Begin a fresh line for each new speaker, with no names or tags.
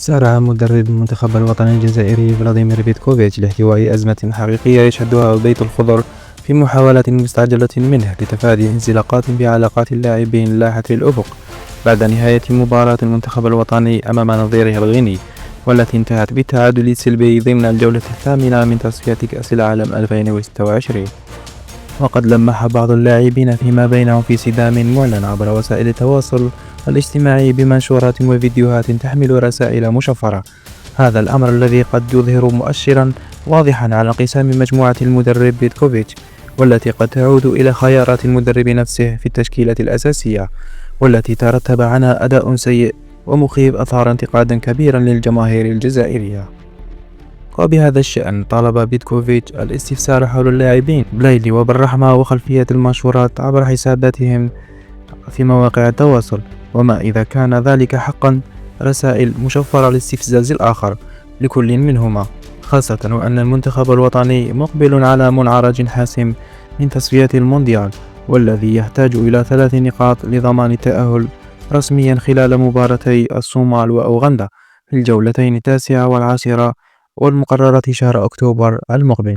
سارع مدرب المنتخب الوطني الجزائري فلاديمير بيتكوفيتش لاحتواء أزمة حقيقية يشهدها البيت الخضر في محاولة مستعجلة منه لتفادي انزلاقات بعلاقات اللاعبين لاحت للأفق بعد نهاية مباراة المنتخب الوطني أمام نظيره الغيني، والتي انتهت بالتعادل السلبي ضمن الجولة الثامنة من تصفية كأس العالم 2026. وقد لمح بعض اللاعبين فيما بينهم في صدام معلن عبر وسائل التواصل الاجتماعي بمنشورات وفيديوهات تحمل رسائل مشفرة. هذا الأمر الذي قد يظهر مؤشرا واضحا على انقسام مجموعة المدرب بيتكوفيتش، والتي قد تعود إلى خيارات المدرب نفسه في التشكيلة الأساسية، والتي ترتب عنها أداء سيء ومخيف أثار انتقادا كبيرا للجماهير الجزائرية. وبهذا الشأن طالب بيتكوفيتش الاستفسار حول اللاعبين بلايلي وبالرحمة وخلفية المنشورات عبر حساباتهم في مواقع التواصل، وما إذا كان ذلك حقا رسائل مشفرة لاستفزاز الآخر لكل منهما، خاصة وأن المنتخب الوطني مقبل على منعرج حاسم من تصفية المونديال، والذي يحتاج إلى 3 نقاط لضمان التأهل رسميا خلال مباراتي الصومال وأوغندا في الجولتين 9 و10 والمقررة شهر أكتوبر المقبل.